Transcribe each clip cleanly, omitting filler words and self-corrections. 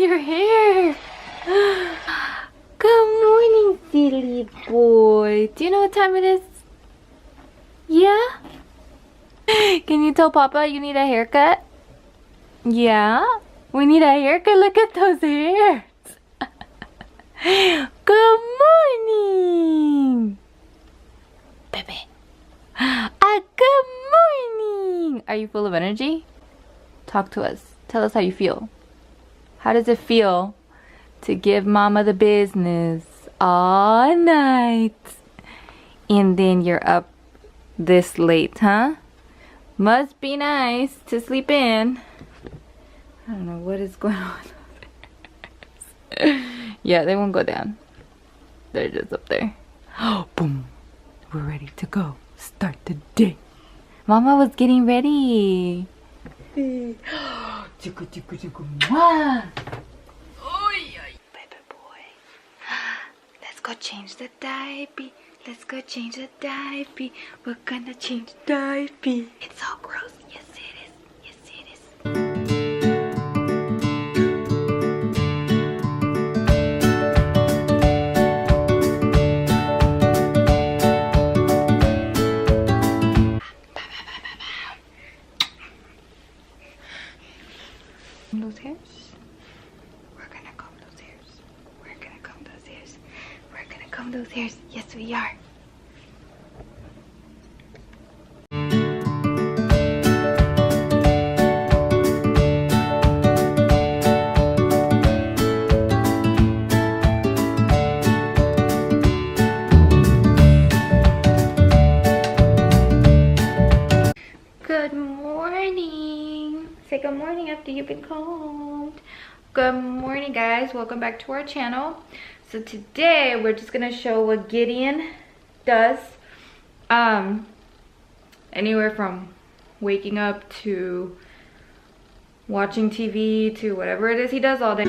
your hair. Good morning, silly boy. Do you know what time it is? Yeah? Can you tell Papa you need a haircut? Yeah? We need a haircut. Look at those hairs. Good morning. Baby. Good morning. Are you full of energy? Talk to us. Tell us how you feel. How does it feel to give Mama the business all night? And then you're up this late, huh? Must be nice to sleep in. I don't know what is going on. Yeah, they won't go down. They're just up there. Oh, boom. We're ready to go. Start the day. Mama was getting ready. Baby boy. Let's go change the diaper. Let's go change the diaper. We're gonna change the diaper. It's so gross. Yes, it is. Yes, it is. Those hairs. We're gonna comb those hairs. We're gonna comb those hairs. We're gonna comb those hairs. Yes, we are. Good morning. Say good morning after you've been combed. Good morning, guys. Welcome back to our channel. So today we're just gonna show what Gideon does. Anywhere from waking up to watching TV to whatever it is he does all day.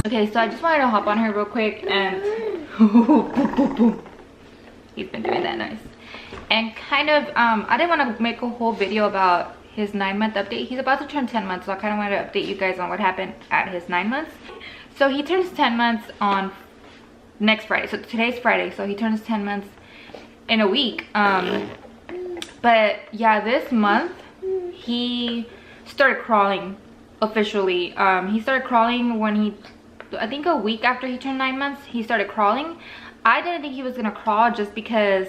Okay, so I just wanted to hop on here real quick and he's been doing that nice. And kind of, I didn't want to make a whole video about his 9-month update. He's about to turn 10 months, so I kind of wanted to update you guys on what happened at his 9 months. So he turns 10 months on next Friday. So today's Friday, so he turns 10 months in a week. But yeah, this month he started crawling officially. He started crawling when I think a week after he turned 9 months, he started crawling. I didn't think he was gonna crawl just because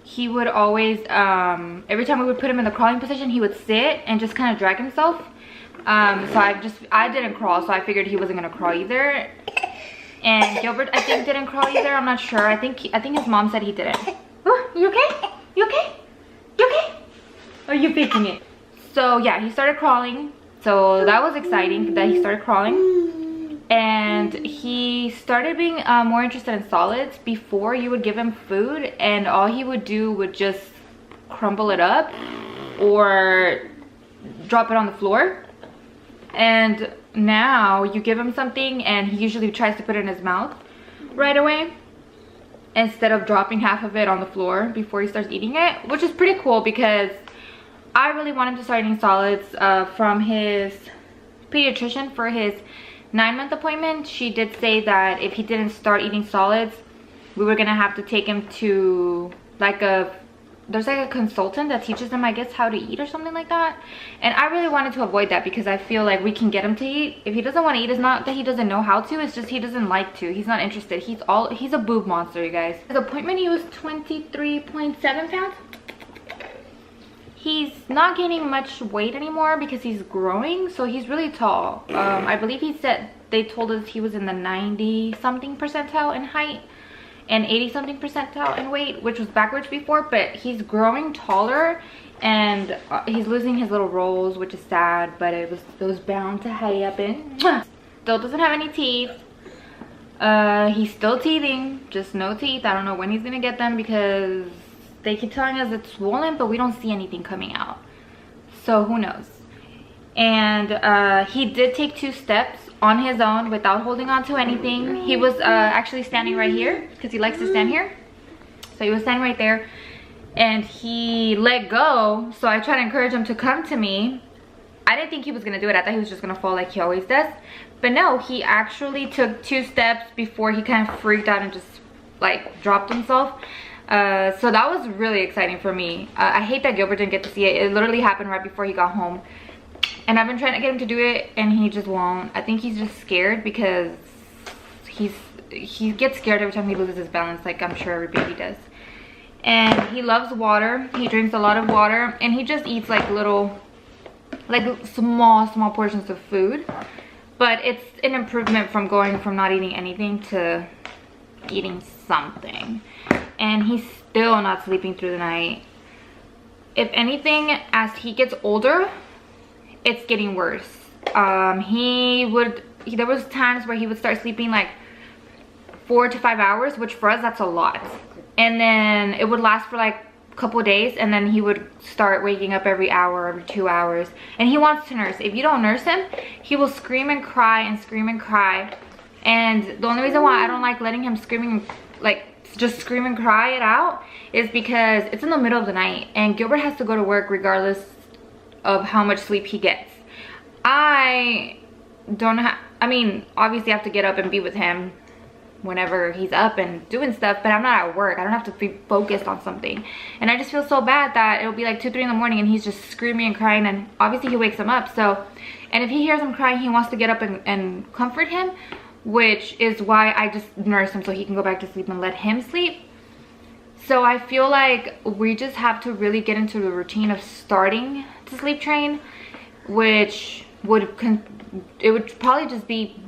he would always, every time we would put him in the crawling position, he would sit and just kind of drag himself. So I didn't crawl, so I figured he wasn't gonna crawl either. And Gilbert, I think, didn't crawl either. I'm not sure. I think his mom said he didn't. Oh, you okay? You okay? You okay? Or are you faking it? So yeah, he started crawling. So that was exciting that he started crawling. And he started being more interested in solids. Before, you would give him food and all he would do would just crumble it up or drop it on the floor. And now you give him something and he usually tries to put it in his mouth right away instead of dropping half of it on the floor before he starts eating it, which is pretty cool because I really want him to start eating solids. From his pediatrician for his 9-month appointment, she did say that if he didn't start eating solids, we were gonna have to take him to there's like a consultant that teaches them, I guess, how to eat or something like that. And I really wanted to avoid that because I feel like we can get him to eat. If he doesn't want to eat, it's not that he doesn't know how to, it's just he doesn't like to. He's not interested. He's a boob monster, you guys. His appointment, he was 23.7 pounds. He's not gaining much weight anymore because he's growing, so he's really tall. I believe they told us he was in the 90-something percentile in height and 80-something percentile in weight, which was backwards before, but he's growing taller and he's losing his little rolls, which is sad, but it was bound to happen. Still doesn't have any teeth. He's still teething, just no teeth. I don't know when he's gonna get them because they keep telling us it's swollen, but we don't see anything coming out, so who knows. And he did take 2 steps on his own without holding on to anything. He was actually standing right here because he likes to stand here. So he was standing right there and he let go. So I tried to encourage him to come to me. I didn't think he was gonna do it. I thought he was just gonna fall like he always does. But no, he actually took 2 steps before he kind of freaked out and just like dropped himself. So that was really exciting for me. I hate that Gilbert didn't get to see it. It literally happened right before he got home. And I've been trying to get him to do it and he just won't. I think he's just scared because he gets scared every time he loses his balance, like I'm sure every baby does. And he loves water. He drinks a lot of water and he just eats like small portions of food. But it's an improvement from going from not eating anything to eating something. And he's still not sleeping through the night. If anything, as he gets older, it's getting worse. There was times where he would start sleeping like 4 to 5 hours, which for us that's a lot. And then it would last for like a couple of days, and then he would start waking up every hour, every 2 hours. And he wants to nurse. If you don't nurse him, he will scream and cry and scream and cry. And the only reason why I don't like letting him just scream and cry it out is because it's in the middle of the night and Gilbert has to go to work regardless of how much sleep he gets. I mean, obviously I have to get up and be with him whenever he's up and doing stuff, but I'm not at work. I don't have to be focused on something. And I just feel so bad that it'll be like 2, 3 in the morning and he's just screaming and crying, and obviously he wakes him up. So, and if he hears him crying, he wants to get up and comfort him, which is why I just nurse him so he can go back to sleep and let him sleep. So I feel like we just have to really get into the routine of starting to sleep train, which would probably just be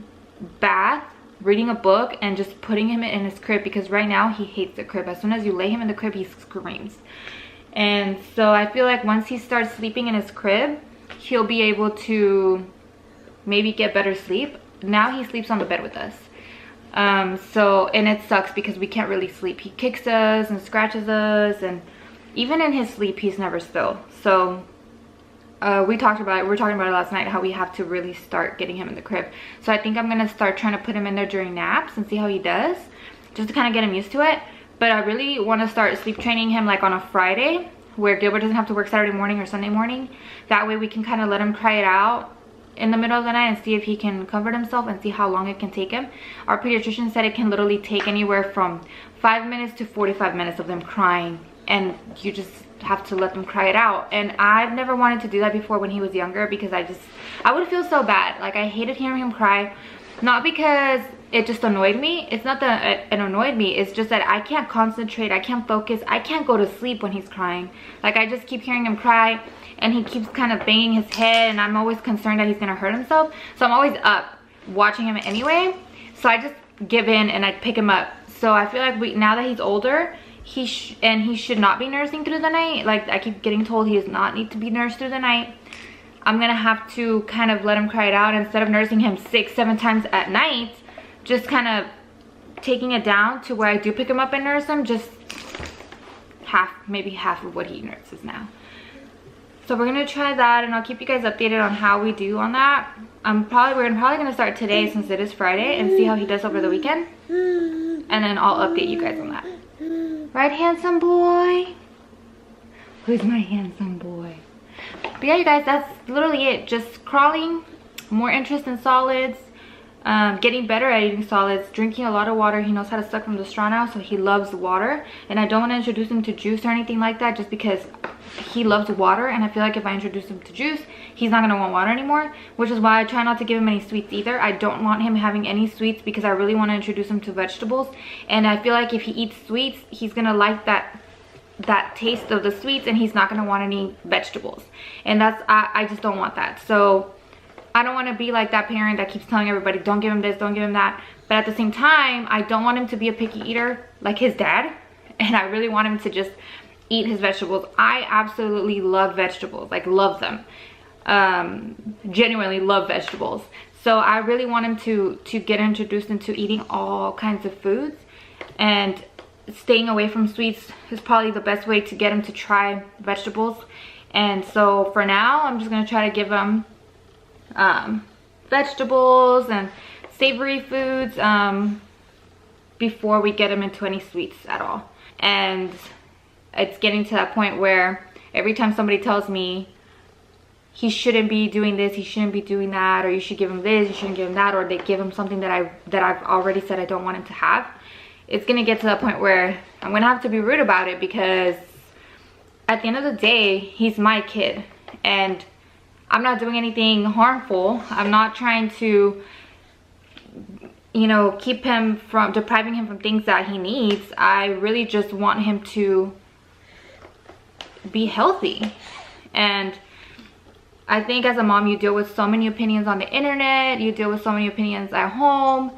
bath, reading a book, and just putting him in his crib, because right now he hates the crib. As soon as you lay him in the crib, he screams. And so I feel like once he starts sleeping in his crib, he'll be able to maybe get better sleep. Now he sleeps on the bed with us. And it sucks because we can't really sleep. He kicks us and scratches us, and even in his sleep he's never still. So we were talking about it last night, how we have to really start getting him in the crib. So I think I'm gonna start trying to put him in there during naps and see how he does, just to kind of get him used to it. But I really want to start sleep training him like on a Friday, where Gilbert doesn't have to work Saturday morning or Sunday morning. That way we can kind of let him cry it out in the middle of the night and see if he can comfort himself and see how long it can take him. Our pediatrician said it can literally take anywhere from 5 minutes to 45 minutes of them crying, and you just have to let them cry it out. And I've never wanted to do that before when he was younger, because I would feel so bad. Like, I hated hearing him cry. Not because it just annoyed me. It's not that it annoyed me. It's just that I can't concentrate. I can't focus. I can't go to sleep when he's crying. Like, I just keep hearing him cry, and he keeps kind of banging his head, and I'm always concerned that he's gonna hurt himself. So I'm always up watching him anyway. So I just give in and I pick him up. So I feel like now that he's older, he should not be nursing through the night. Like, I keep getting told he does not need to be nursed through the night. I'm gonna have to kind of let him cry it out instead of nursing him 6-7 times at night. Just kind of taking it down to where I do pick him up and nurse him, just maybe half of what he nurses now. So we're gonna try that, and I'll keep you guys updated on how we do on that. We're probably gonna start today since it is Friday, and see how he does over the weekend, and then I'll update you guys on that. Right, handsome boy? Who's my handsome boy? But yeah, you guys, that's literally it. Just crawling, more interest in solids, getting better at eating solids, drinking a lot of water. He knows how to suck from the straw now, so he loves water. And I don't want to introduce him to juice or anything like that, just because he loves water, and I feel like if I introduce him to juice, he's not going to want water anymore, which is why I try not to give him any sweets either. I don't want him having any sweets, because I really want to introduce him to vegetables, and I feel like if he eats sweets, he's going to like that taste of the sweets, and he's not going to want any vegetables, and I just don't want that. So I don't want to be like that parent that keeps telling everybody, don't give him this, don't give him that, but at the same time, I don't want him to be a picky eater like his dad, and I really want him to just eat his vegetables. I absolutely love vegetables, like love them, genuinely love vegetables. So I really want him to get introduced into eating all kinds of foods, and staying away from sweets is probably the best way to get him to try vegetables. And so for now, I'm just gonna try to give him vegetables and savory foods before we get him into any sweets at all. And it's getting to that point where every time somebody tells me he shouldn't be doing this, he shouldn't be doing that, or you should give him this, you shouldn't give him that, or they give him something that I've already said I don't want him to have, it's gonna get to that point where I'm gonna have to be rude about it, because at the end of the day, he's my kid, and I'm not doing anything harmful. I'm not trying to, you know, keep him from depriving him from things that he needs. I really just want him to be healthy. And I think as a mom, you deal with so many opinions on the internet, you deal with so many opinions at home,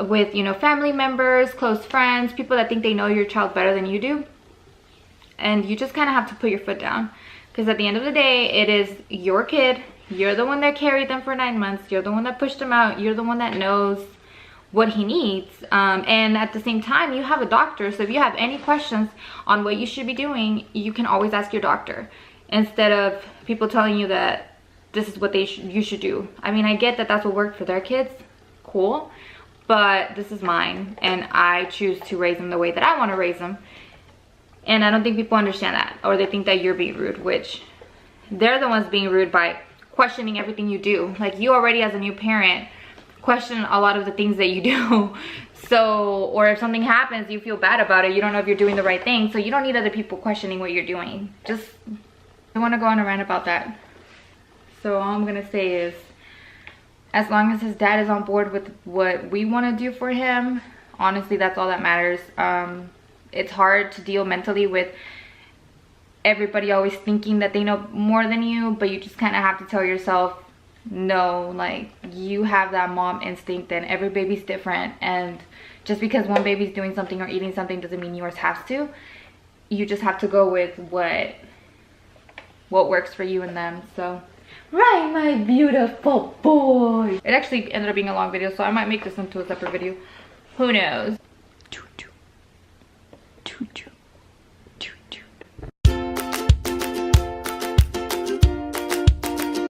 with, you know, family members, close friends, people that think they know your child better than you do. And you just kind of have to put your foot down, because at the end of the day, it is your kid. You're the one that carried them for 9 months. You're the one that pushed them out. You're the one that knows what he needs. And at the same time, you have a doctor. So if you have any questions on what you should be doing, you can always ask your doctor, instead of people telling you that this is what you should do. I mean, I get that that's what worked for their kids. Cool. But this is mine, and I choose to raise them the way that I want to raise them. And I don't think people understand that, or they think that you're being rude, which they're the ones being rude by questioning everything you do. Like, you already as a new parent question a lot of the things that you do. So, or if something happens, you feel bad about it. You don't know if you're doing the right thing. So you don't need other people questioning what you're doing. Just, I want to go on a rant about that. So all I'm going to say is, as long as his dad is on board with what we want to do for him, honestly, that's all that matters. It's hard to deal mentally with everybody always thinking that they know more than you, but you just kind of have to tell yourself, no, like, you have that mom instinct, and every baby's different, and just because one baby's doing something or eating something doesn't mean yours has to. You just have to go with what works for you and them. So right, my beautiful boy. It actually ended up being a long video, so I might make this into a separate video. Who knows? Choo-choo. Choo-choo.